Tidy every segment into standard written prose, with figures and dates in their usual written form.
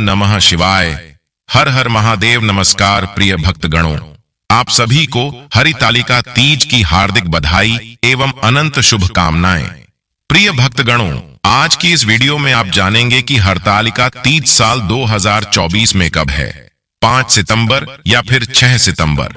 नमः शिवाय। हर हर महादेव। नमस्कार प्रिय भक्तगणों, आप सभी को हरितालिका तीज की हार्दिक बधाई एवं अनंत शुभकामनाएं। प्रिय भक्तगणों, आज की इस वीडियो में आप जानेंगे कि हरतालिका तीज साल 2024 में कब है। 5 सितंबर या फिर 6 सितंबर।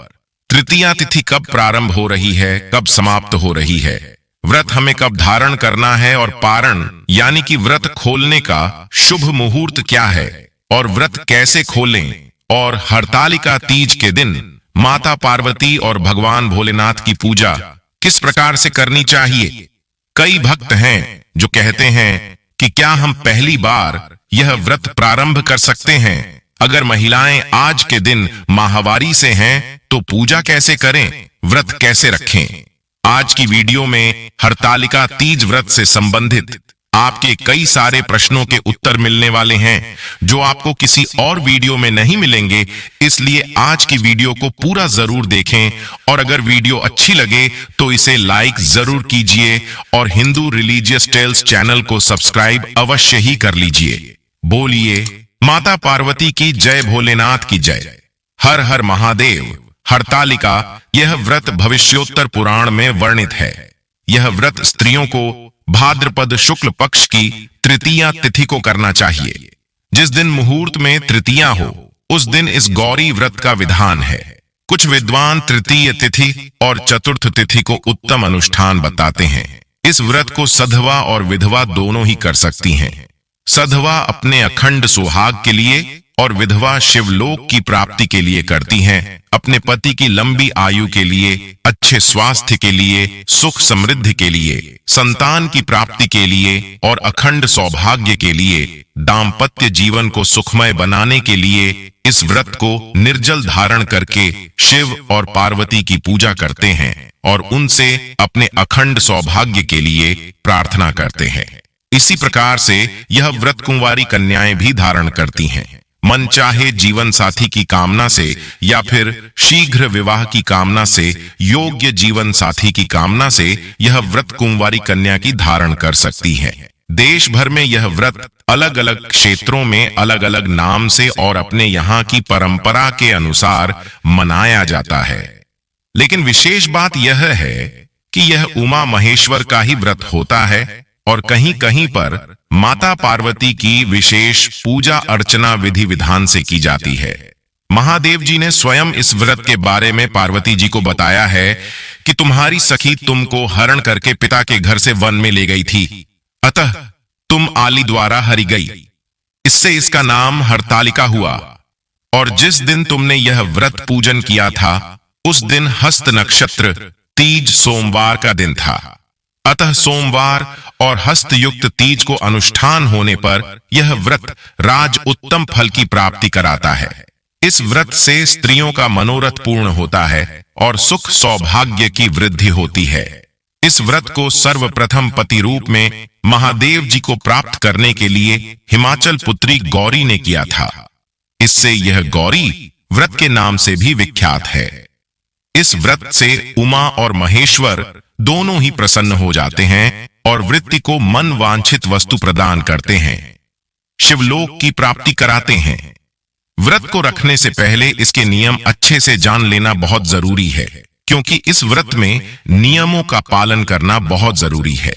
तृतीया तिथि कब प्रारंभ हो रही है, कब समाप्त हो रही है, व्रत हमें कब धारण करना है और पारण यानी कि व्रत खोलने का शुभ मुहूर्त क्या है और व्रत कैसे खोलें, और हरतालिका तीज के दिन माता पार्वती और भगवान भोलेनाथ की पूजा किस प्रकार से करनी चाहिए। कई भक्त हैं जो कहते हैं कि क्या हम पहली बार यह व्रत प्रारंभ कर सकते हैं। अगर महिलाएं आज के दिन माहवारी से हैं तो पूजा कैसे करें, व्रत कैसे रखें। आज की वीडियो में हरतालिका तीज व्रत से संबंधित आपके कई सारे प्रश्नों के उत्तर मिलने वाले हैं जो आपको किसी और वीडियो में नहीं मिलेंगे। इसलिए आज की वीडियो को पूरा जरूर देखें और अगर वीडियो अच्छी लगे तो इसे लाइक जरूर कीजिए और हिंदू रिलीजियस टेल्स चैनल को सब्सक्राइब अवश्य ही कर लीजिए। बोलिए माता पार्वती की जय, भोलेनाथ की जय। हर हर महादेव। हरतालिका यह व्रत भविष्योत्तर पुराण में वर्णित है। यह व्रत स्त्रियों को भाद्रपद शुक्ल पक्ष की तृतीया तिथि को करना चाहिए। जिस दिन मुहूर्त में तृतीया हो उस दिन इस गौरी व्रत का विधान है। कुछ विद्वान तृतीय तिथि और चतुर्थ तिथि को उत्तम अनुष्ठान बताते हैं। इस व्रत को सधवा और विधवा दोनों ही कर सकती हैं। सधवा अपने अखंड सुहाग के लिए और विधवा शिवलोक की प्राप्ति के लिए करती हैं। अपने पति की लंबी आयु के लिए, अच्छे स्वास्थ्य के लिए, सुख समृद्धि के लिए, संतान की प्राप्ति के लिए और अखंड सौभाग्य के लिए, दाम्पत्य जीवन को सुखमय बनाने के लिए इस व्रत को निर्जल धारण करके शिव और पार्वती की पूजा करते हैं और उनसे अपने अखंड सौभाग्य के लिए प्रार्थना करते हैं। इसी प्रकार से यह व्रत कुंवारी कन्याएं भी धारण करती हैं। मनचाहे जीवन साथी की कामना से या फिर शीघ्र विवाह की कामना से, योग्य जीवन साथी की कामना से यह व्रत कुंवारी कन्या की धारण कर सकती है। देश भर में यह व्रत अलग अलग क्षेत्रों में अलग अलग नाम से और अपने यहाँ की परंपरा के अनुसार मनाया जाता है। लेकिन विशेष बात यह है कि यह उमा महेश्वर का ही व्रत होता है और कहीं कहीं पर माता पार्वती की विशेष पूजा अर्चना विधि विधान से की जाती है। महादेव जी ने स्वयं इस व्रत के बारे में पार्वती जी को बताया है कि तुम्हारी सखी तुमको हरण करके पिता के घर से वन में ले गई थी, अतः तुम आली द्वारा हरी गई। इससे इसका नाम हरतालिका हुआ। और जिस दिन तुमने यह व्रत पूजन किया था उस दिन हस्त नक्षत्र तीज सोमवार का दिन था। अतः सोमवार और हस्त युक्त तीज को अनुष्ठान होने पर यह व्रत राज उत्तम फल की प्राप्ति कराता है। इस व्रत से स्त्रियों का मनोरथ पूर्ण होता है और सुख सौभाग्य की वृद्धि होती है। इस व्रत को सर्वप्रथम पति रूप में महादेव जी को प्राप्त करने के लिए हिमाचल पुत्री गौरी ने किया था। इससे यह गौरी व्रत के नाम से भी विख्यात है। इस व्रत से उमा और महेश्वर दोनों ही प्रसन्न हो जाते हैं और वृत्ति को मन वांछित वस्तु प्रदान करते हैं, शिवलोक की प्राप्ति कराते हैं। व्रत को रखने से पहले इसके नियम अच्छे से जान लेना बहुत जरूरी है, क्योंकि इस व्रत में नियमों का पालन करना बहुत जरूरी है।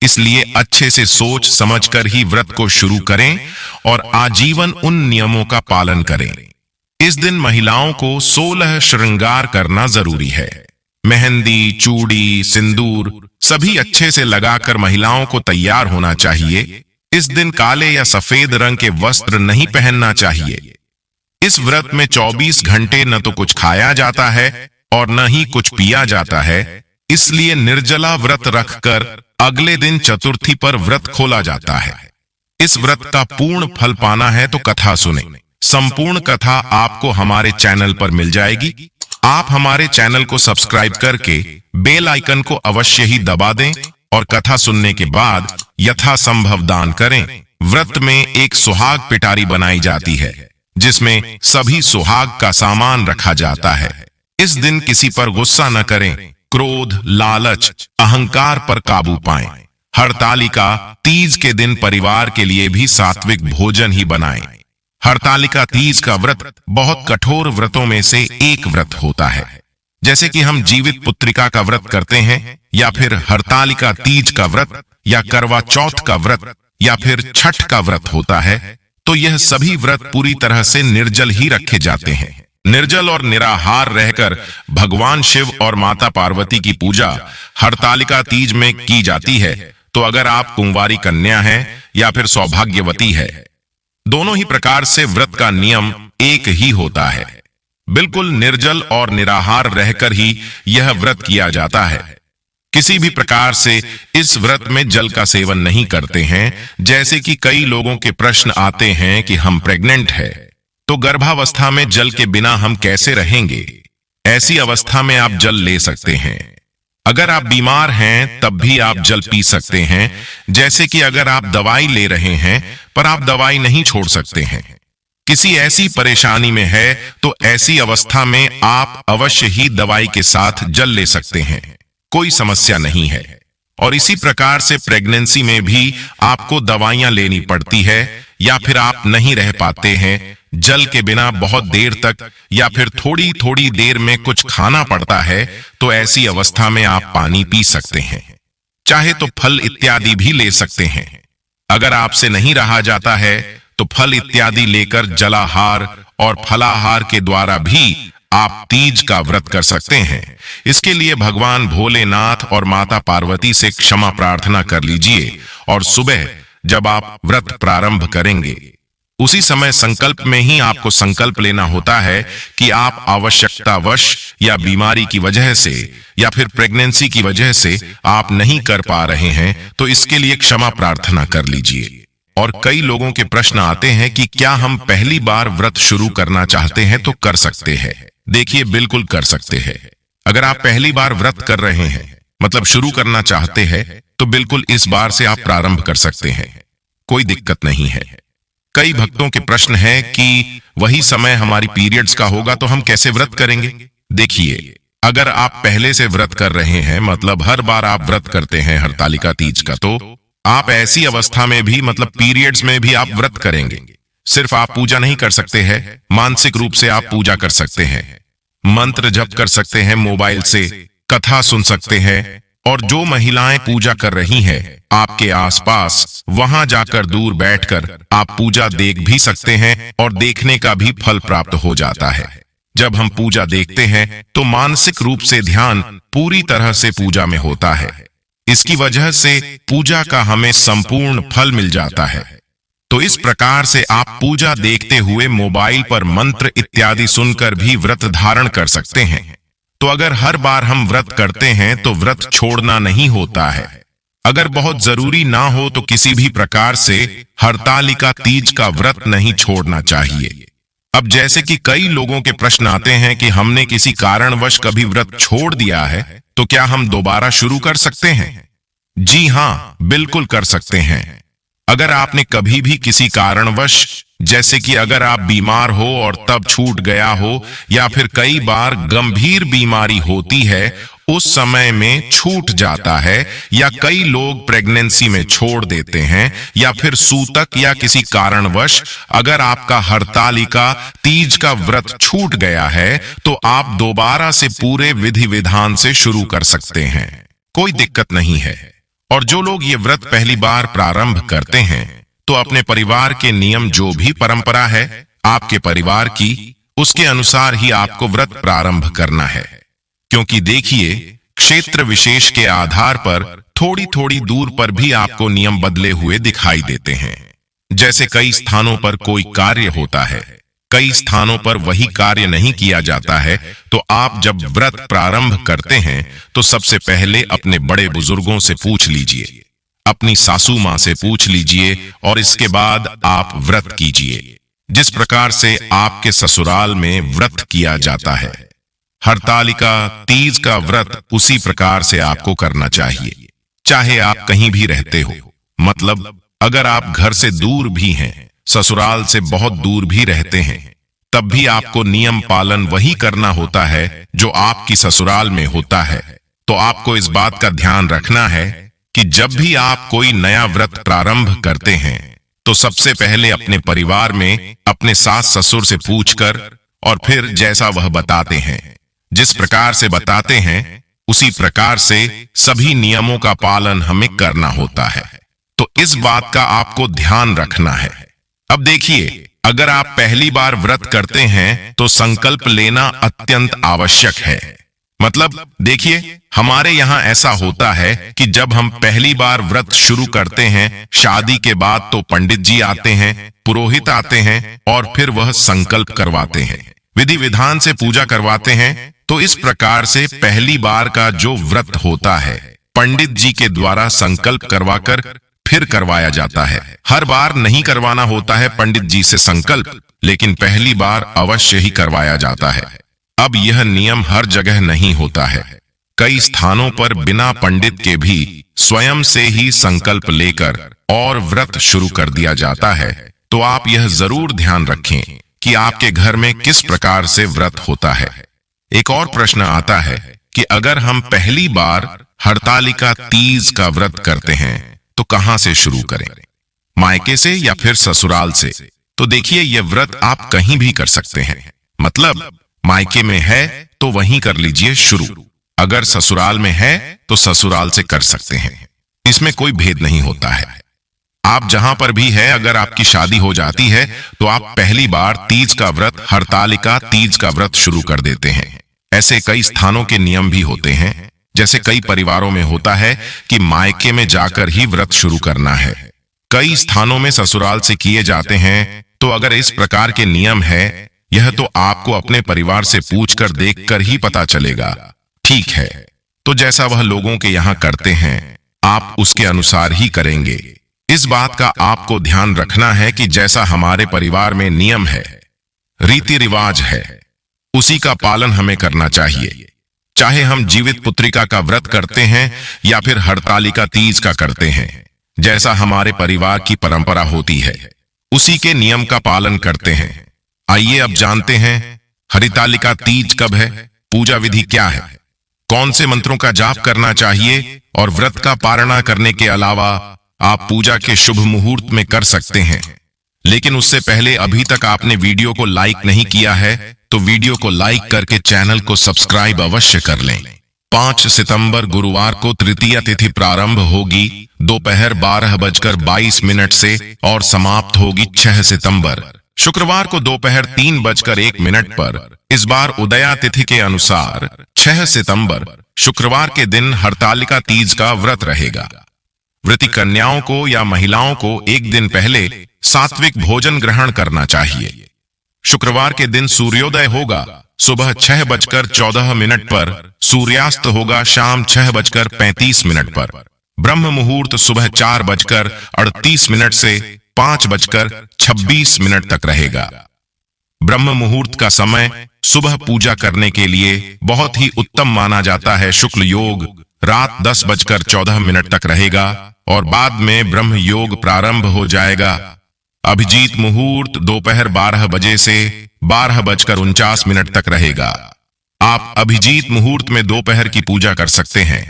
इसलिए अच्छे से सोच समझकर ही व्रत को शुरू करें और आजीवन उन नियमों का पालन करें। इस दिन महिलाओं को 16 श्रृंगार करना जरूरी है। मेहंदी, चूड़ी, सिंदूर सभी अच्छे से लगाकर महिलाओं को तैयार होना चाहिए। इस दिन काले या सफेद रंग के वस्त्र नहीं पहनना चाहिए। इस व्रत में 24 घंटे न तो कुछ खाया जाता है और न ही कुछ पिया जाता है। इसलिए निर्जला व्रत रखकर अगले दिन चतुर्थी पर व्रत खोला जाता है। इस व्रत का पूर्ण फल पाना है तो कथा सुने। संपूर्ण कथा आपको हमारे चैनल पर मिल जाएगी। आप हमारे चैनल को सब्सक्राइब करके बेल आइकन को अवश्य ही दबा दें और कथा सुनने के बाद यथासंभव दान करें। व्रत में एक सुहाग पिटारी बनाई जाती है जिसमें सभी सुहाग का सामान रखा जाता है। इस दिन किसी पर गुस्सा न करें, क्रोध, लालच, अहंकार पर काबू पाएं। हरतालिका तीज के दिन परिवार के लिए भी सात्विक भोजन ही बनाएं। हरतालिका तीज का व्रत बहुत कठोर व्रतों में से एक व्रत होता है। जैसे कि हम जीवित पुत्रिका का व्रत करते हैं, या फिर हरतालिका तीज का व्रत, या करवा चौथ का व्रत, या फिर छठ का व्रत होता है, तो यह सभी व्रत पूरी तरह से निर्जल ही रखे जाते हैं। निर्जल और निराहार रहकर भगवान शिव और माता पार्वती की पूजा हरतालिका तीज में की जाती है। तो अगर आप कुंवारी कन्या हैं या फिर सौभाग्यवती है, दोनों ही प्रकार से व्रत का नियम एक ही होता है। बिल्कुल निर्जल और निराहार रहकर ही यह व्रत किया जाता है। किसी भी प्रकार से इस व्रत में जल का सेवन नहीं करते हैं। जैसे कि कई लोगों के प्रश्न आते हैं कि हम प्रेग्नेंट है, तो गर्भावस्था में जल के बिना हम कैसे रहेंगे। ऐसी अवस्था में आप जल ले सकते हैं। अगर आप बीमार हैं तब भी आप जल पी सकते हैं। जैसे कि अगर आप दवाई ले रहे हैं पर आप दवाई नहीं छोड़ सकते हैं, किसी ऐसी परेशानी में है, तो ऐसी अवस्था में आप अवश्य ही दवाई के साथ जल ले सकते हैं, कोई समस्या नहीं है। और इसी प्रकार से प्रेगनेंसी में भी आपको दवाइयां लेनी पड़ती है, या फिर आप नहीं रह पाते हैं जल के बिना बहुत देर तक, या फिर थोड़ी थोड़ी देर में कुछ खाना पड़ता है, तो ऐसी अवस्था में आप पानी पी सकते हैं। चाहे तो फल इत्यादि भी ले सकते हैं। अगर आपसे नहीं रहा जाता है तो फल इत्यादि लेकर जलाहार और फलाहार के द्वारा भी आप तीज का व्रत कर सकते हैं। इसके लिए भगवान भोलेनाथ और माता पार्वती से क्षमा प्रार्थना कर लीजिए, और सुबह जब आप व्रत प्रारंभ करेंगे उसी समय संकल्प में ही आपको संकल्प लेना होता है कि आप आवश्यकतावश या बीमारी की वजह से या फिर प्रेगनेंसी की वजह से आप नहीं कर पा रहे हैं, तो इसके लिए क्षमा प्रार्थना कर लीजिए। और कई लोगों के प्रश्न आते हैं कि क्या हम पहली बार व्रत शुरू करना चाहते हैं तो कर सकते हैं। देखिए, बिल्कुल कर सकते हैं। अगर आप पहली बार व्रत कर रहे हैं, मतलब शुरू करना चाहते हैं, तो बिल्कुल इस बार से आप प्रारंभ कर सकते हैं, कोई दिक्कत नहीं है। कई भक्तों के प्रश्न है कि वही समय हमारी पीरियड्स का होगा तो हम कैसे व्रत करेंगे। देखिए, अगर आप पहले से व्रत कर रहे हैं, मतलब हर बार आप व्रत करते हैं हरतालिका तीज का, तो आप ऐसी अवस्था में भी, मतलब पीरियड्स में भी आप व्रत करेंगे। सिर्फ आप पूजा नहीं कर सकते हैं, मानसिक रूप से आप पूजा कर सकते हैं, मंत्र जप कर सकते हैं, मोबाइल से कथा सुन सकते हैं। और जो महिलाएं पूजा कर रही हैं आपके आसपास, वहां जाकर दूर बैठकर आप पूजा देख भी सकते हैं, और देखने का भी फल प्राप्त हो जाता है। जब हम पूजा देखते हैं तो मानसिक रूप से ध्यान पूरी तरह से पूजा में होता है। इसकी वजह से पूजा का हमें संपूर्ण फल मिल जाता है। तो इस प्रकार से आप पूजा देखते हुए मोबाइल पर मंत्र इत्यादि सुनकर भी व्रत धारण कर सकते हैं। तो अगर हर बार हम व्रत करते हैं तो व्रत छोड़ना नहीं होता है। अगर बहुत जरूरी ना हो तो किसी भी प्रकार से हरतालिका तीज का व्रत नहीं छोड़ना चाहिए। अब जैसे कि कई लोगों के प्रश्न आते हैं कि हमने किसी कारणवश कभी व्रत छोड़ दिया है, तो क्या हम दोबारा शुरू कर सकते हैं? जी हाँ, बिल्कुल कर सकते हैं। अगर आपने कभी भी किसी कारणवश, जैसे कि अगर आप बीमार हो और तब छूट गया हो, या फिर कई बार गंभीर बीमारी होती है उस समय में छूट जाता है, या कई लोग प्रेगनेंसी में छोड़ देते हैं, या फिर सूतक या किसी कारणवश अगर आपका हरतालिका तीज का व्रत छूट गया है, तो आप दोबारा से पूरे विधि विधान से शुरू कर सकते हैं, कोई दिक्कत नहीं है। और जो लोग ये व्रत पहली बार प्रारंभ करते हैं, तो अपने परिवार के नियम, जो भी परंपरा है आपके परिवार की, उसके अनुसार ही आपको व्रत प्रारंभ करना है। क्योंकि देखिए, क्षेत्र विशेष के आधार पर थोड़ी थोड़ी दूर पर भी आपको नियम बदले हुए दिखाई देते हैं। जैसे कई स्थानों पर कोई कार्य होता है, कई स्थानों पर वही कार्य नहीं किया जाता है। तो आप जब व्रत प्रारंभ करते हैं तो सबसे पहले अपने बड़े बुजुर्गों से पूछ लीजिए, अपनी सासू माँ से पूछ लीजिए, और इसके बाद आप व्रत कीजिए, जिस प्रकार से आपके ससुराल में व्रत किया जाता है। हरतालिका तीज का व्रत उसी प्रकार से आपको करना चाहिए, चाहे आप कहीं भी रहते हो। मतलब अगर आप घर से दूर भी हैं, ससुराल से बहुत दूर भी रहते हैं, तब भी आपको नियम पालन वही करना होता है जो आपकी ससुराल में होता है। तो आपको इस बात का ध्यान रखना है कि जब भी आप कोई नया व्रत प्रारंभ करते हैं तो सबसे पहले अपने परिवार में अपने सास ससुर से पूछकर और फिर जैसा वह बताते हैं, जिस प्रकार से बताते हैं उसी प्रकार से सभी नियमों का पालन हमें करना होता है। तो इस बात का आपको ध्यान रखना है। अब देखिए, अगर आप पहली बार व्रत करते हैं तो संकल्प लेना अत्यंत आवश्यक है। मतलब देखिए, हमारे यहाँ ऐसा होता है कि जब हम पहली बार व्रत शुरू करते हैं शादी के बाद, तो पंडित जी आते हैं, पुरोहित आते हैं और फिर वह संकल्प करवाते हैं, विधि विधान से पूजा करवाते हैं। तो इस प्रकार से पहली बार का जो व्रत होता है पंडित जी के द्वारा संकल्प करवाकर फिर करवाया जाता है। हर बार नहीं करवाना होता है पंडित जी से संकल्प, लेकिन पहली बार अवश्य ही करवाया जाता है। अब यह नियम हर जगह नहीं होता है। कई स्थानों पर बिना पंडित के भी स्वयं से ही संकल्प लेकर और व्रत शुरू कर दिया जाता है। तो आप यह जरूर ध्यान रखें कि आपके घर में किस प्रकार से व्रत होता है। एक और प्रश्न आता है कि अगर हम पहली बार हरतालिका तीज का व्रत करते हैं तो कहां से शुरू करें, मायके से या फिर ससुराल से? तो देखिए, यह व्रत आप कहीं भी कर सकते हैं। मतलब मायके में है तो वहीं कर लीजिए शुरू, अगर ससुराल में है तो ससुराल से कर सकते हैं। इसमें कोई भेद नहीं होता है। आप जहां पर भी है, अगर आपकी शादी हो जाती है तो आप पहली बार तीज का व्रत, हरतालिका तीज का व्रत शुरू कर देते हैं। ऐसे कई स्थानों के नियम भी होते हैं। जैसे कई परिवारों में होता है कि मायके में जाकर ही व्रत शुरू करना है, कई स्थानों में ससुराल से किए जाते हैं। तो अगर इस प्रकार के नियम है, यह तो आपको अपने परिवार से पूछकर देखकर ही पता चलेगा। ठीक है, तो जैसा वह लोगों के यहाँ करते हैं आप उसके अनुसार ही करेंगे। इस बात का आपको ध्यान रखना है कि जैसा हमारे परिवार में नियम है, रीति रिवाज है, उसी का पालन हमें करना चाहिए। चाहे हम जीवित पुत्रिका का व्रत करते हैं या फिर हरतालिका तीज का करते हैं, जैसा हमारे परिवार की परंपरा होती है उसी के नियम का पालन करते हैं। आइए अब जानते हैं हरितालिका तीज कब है, पूजा विधि क्या है, कौन से मंत्रों का जाप करना चाहिए और व्रत का पारणा करने के अलावा आप पूजा के शुभ मुहूर्त में कर सकते हैं। लेकिन उससे पहले अभी तक आपने वीडियो को लाइक नहीं किया है तो वीडियो को लाइक करके चैनल को सब्सक्राइब अवश्य कर लें। 5 सितंबर गुरुवार को तृतीया तिथि प्रारंभ होगी दोपहर 12:22 से और समाप्त होगी 6 सितंबर शुक्रवार को दोपहर 3:01 पर। इस बार उदया तिथि के अनुसार 6 सितंबर शुक्रवार के दिन हरतालिका तीज का व्रत रहेगा। व्रती कन्याओं को या महिलाओं को एक दिन पहले सात्विक भोजन ग्रहण करना चाहिए। शुक्रवार के दिन सूर्योदय होगा सुबह 6:14 पर, सूर्यास्त होगा शाम 6:35 पर। ब्रह्म मुहूर्त सुबह 4:38 से 5:26 तक रहेगा। ब्रह्म मुहूर्त का समय सुबह पूजा करने के लिए बहुत ही उत्तम माना जाता है। शुक्ल योग रात 10:14 तक रहेगा और बाद में ब्रह्म योग प्रारंभ हो जाएगा। अभिजीत मुहूर्त दोपहर 12 बजे से 12:49 तक रहेगा। आप अभिजीत मुहूर्त में दोपहर की पूजा कर सकते हैं।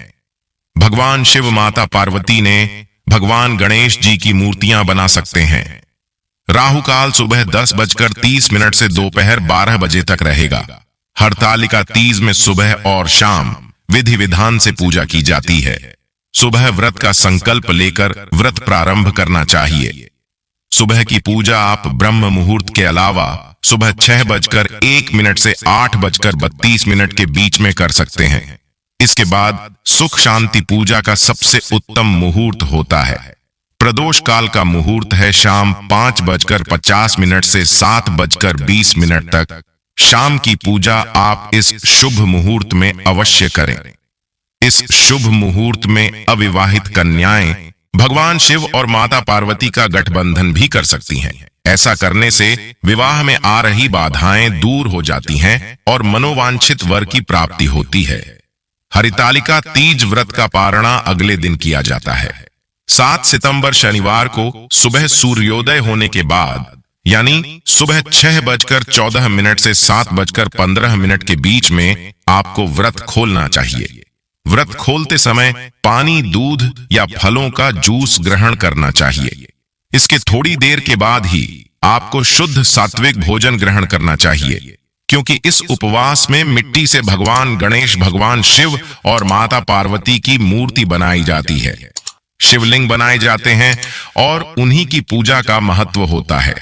भगवान शिव, माता पार्वती ने भगवान गणेश जी की मूर्तियां बना सकते हैं। राहु काल सुबह 10:30 से दोपहर 12 बजे तक रहेगा। हरतालिका तीज में सुबह और शाम विधि विधान से पूजा की जाती है। सुबह व्रत का संकल्प लेकर व्रत प्रारंभ करना चाहिए। सुबह की पूजा आप ब्रह्म मुहूर्त के अलावा सुबह 6:01 से 8:32 के बीच में कर सकते हैं। इसके बाद सुख शांति पूजा का सबसे उत्तम मुहूर्त होता है। प्रदोष काल का मुहूर्त है शाम 5:50 से 7:20 तक। शाम की पूजा आप इस शुभ मुहूर्त में अवश्य करें। इस शुभ मुहूर्त में अविवाहित कन्याएं भगवान शिव और माता पार्वती का गठबंधन भी कर सकती हैं। ऐसा करने से विवाह में आ रही बाधाएं दूर हो जाती हैं और मनोवांछित वर की प्राप्ति होती है। हरितालिका तीज व्रत का पारणा अगले दिन किया जाता है। 7 सितंबर शनिवार को सुबह सूर्योदय होने के बाद यानी सुबह 6:14 से 7:15 के बीच में आपको व्रत खोलना चाहिए। व्रत खोलते समय पानी, दूध या फलों का जूस ग्रहण करना चाहिए। इसके थोड़ी देर के बाद ही आपको शुद्ध सात्विक भोजन ग्रहण करना चाहिए, क्योंकि इस उपवास में मिट्टी से भगवान गणेश, भगवान शिव और माता पार्वती की मूर्ति बनाई जाती है। शिवलिंग बनाए जाते हैं और उन्हीं की पूजा का महत्व होता है।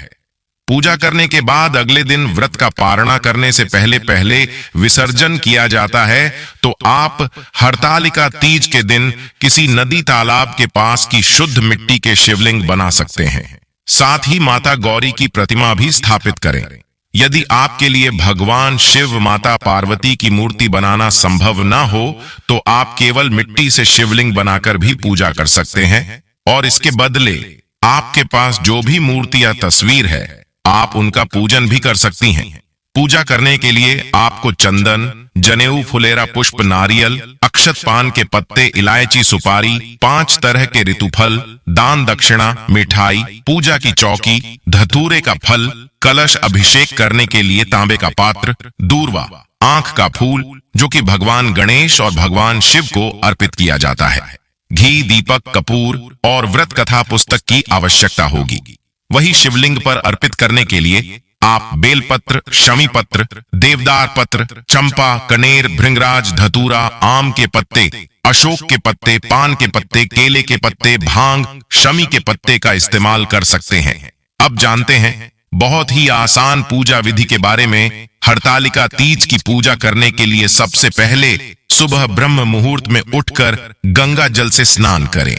पूजा करने के बाद अगले दिन व्रत का पारणा करने से पहले विसर्जन किया जाता है। तो आप हरतालिका तीज के दिन किसी नदी, तालाब के पास की शुद्ध मिट्टी के शिवलिंग बना सकते हैं। साथ ही माता गौरी की प्रतिमा भी स्थापित करें। यदि आपके लिए भगवान शिव, माता पार्वती की मूर्ति बनाना संभव ना हो तो आप केवल मिट्टी से शिवलिंग बनाकर भी पूजा कर सकते हैं, और इसके बदले आपके पास जो भी मूर्ति या तस्वीर है आप उनका पूजन भी कर सकती हैं। पूजा करने के लिए आपको चंदन, जनेऊ, फुलेरा पुष्प, नारियल, अक्षत पान के पत्ते, इलायची, सुपारी, 5 तरह के ऋतुफल, दान दक्षिणा, मिठाई, पूजा की चौकी, धतूरे का फल, कलश, अभिषेक करने के लिए तांबे का पात्र, दूर्वा, आंख का फूल जो कि भगवान गणेश और भगवान शिव को अर्पित किया जाता है, घी, दीपक, कपूर और व्रत कथा पुस्तक की आवश्यकता होगी। वही शिवलिंग पर अर्पित करने के लिए आप बेलपत्र, शमी पत्र, देवदार पत्र, चंपा, कनेर, भृंगराज, धतूरा, आम के पत्ते, अशोक के पत्ते, पान के पत्ते, केले के पत्ते, भांग, शमी के पत्ते का इस्तेमाल कर सकते हैं। अब जानते हैं बहुत ही आसान पूजा विधि के बारे में। हरतालिका तीज की पूजा करने के लिए सबसे पहले सुबह ब्रह्म मुहूर्त में उठकर गंगा जल से स्नान करें।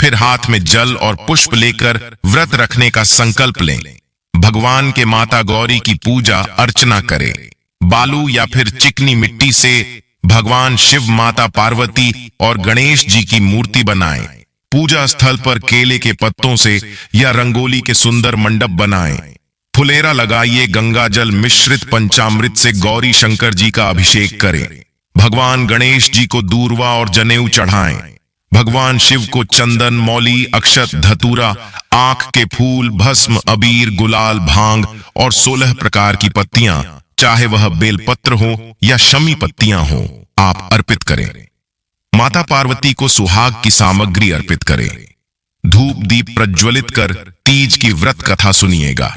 फिर हाथ में जल और पुष्प लेकर व्रत रखने का संकल्प लें। भगवान के माता गौरी की पूजा अर्चना करें। बालू या फिर चिकनी मिट्टी से भगवान शिव, माता पार्वती और गणेश जी की मूर्ति बनाएं। पूजा स्थल पर केले के पत्तों से या रंगोली के सुंदर मंडप बनाएं। फुलेरा लगाइए। गंगा जल मिश्रित पंचामृत से गौरी शंकर जी का अभिषेक करें। भगवान गणेश जी को दूर्वा और जनेऊ चढ़ाएं। भगवान शिव को चंदन, मौली, अक्षत, धतूरा, आंख के फूल, भस्म, अबीर, गुलाल, भांग और 16 प्रकार की पत्तियां, चाहे वह बेलपत्र हो या शमी पत्तियां हो, आप अर्पित करें। माता पार्वती को सुहाग की सामग्री अर्पित करें। धूप दीप प्रज्वलित कर तीज की व्रत कथा सुनिएगा।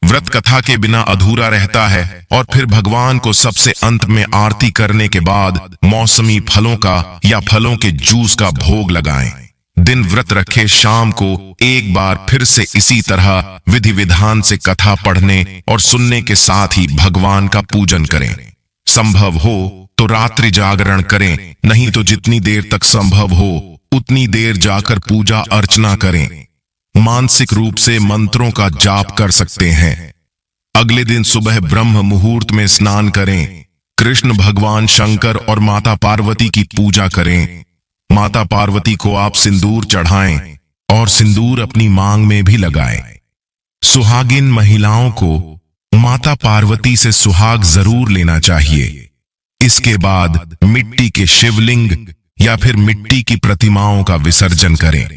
व्रत कथा के बिना अधूरा रहता है। और फिर भगवान को सबसे अंत में आरती करने के बाद मौसमी फलों का या फलों के जूस का भोग लगाएं। दिन व्रत रखे शाम को एक बार फिर से इसी तरह विधि विधान से कथा पढ़ने और सुनने के साथ ही भगवान का पूजन करें। संभव हो तो रात्रि जागरण करें, नहीं तो जितनी देर तक संभव हो उतनी देर जाकर पूजा अर्चना करें। मानसिक रूप से मंत्रों का जाप कर सकते हैं। अगले दिन सुबह ब्रह्म मुहूर्त में स्नान करें। कृष्ण भगवान शंकर और माता पार्वती की पूजा करें। माता पार्वती को आप सिंदूर चढ़ाएं और सिंदूर अपनी मांग में भी लगाएं। सुहागिन महिलाओं को माता पार्वती से सुहाग जरूर लेना चाहिए। इसके बाद मिट्टी के शिवलिंग या फिर मिट्टी की प्रतिमाओं का विसर्जन करें।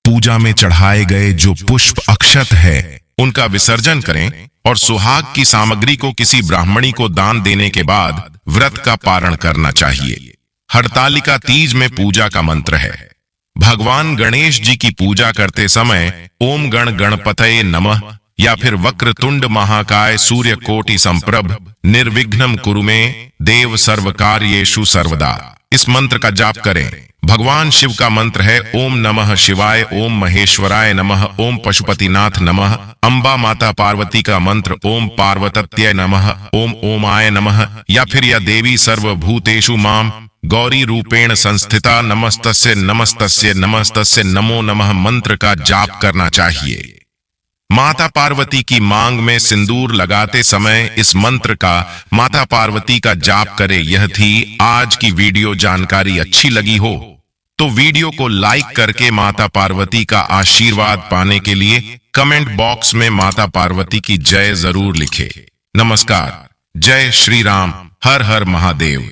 पूजा में चढ़ाए गए जो पुष्प, अक्षत है उनका विसर्जन करें और सुहाग की सामग्री को किसी ब्राह्मणी को दान देने के बाद व्रत का पारण करना चाहिए। हरतालिका तीज में पूजा का मंत्र है। भगवान गणेश जी की पूजा करते समय ओम गण गणपतये नमः या फिर वक्रतुंड महाकाय सूर्यकोटि संप्रभ निर्विघ्नं कुरु मे देव सर्वकार्येषु सर्वदा, इस मंत्र का जाप करें। भगवान शिव का मंत्र है ओम नमः शिवाय, ओम महेश्वराय नमः, ओम पशुपतिनाथ नमः। अंबा माता पार्वती का मंत्र ओम पार्वतत्य नमः, ओम ओमाय नमः या फिर या देवी सर्वभूतेषु माम गौरी रूपेण संस्थिता नमस्तस्य नमस्तस्य नमस्तस्य नमो नमः मंत्र का जाप करना चाहिए। माता पार्वती की मांग में सिंदूर लगाते समय इस मंत्र का माता पार्वती का जाप करें। यह थी आज की वीडियो। जानकारी अच्छी लगी हो तो वीडियो को लाइक करके माता पार्वती का आशीर्वाद पाने के लिए कमेंट बॉक्स में माता पार्वती की जय जरूर लिखें। नमस्कार। जय श्री राम। हर हर महादेव।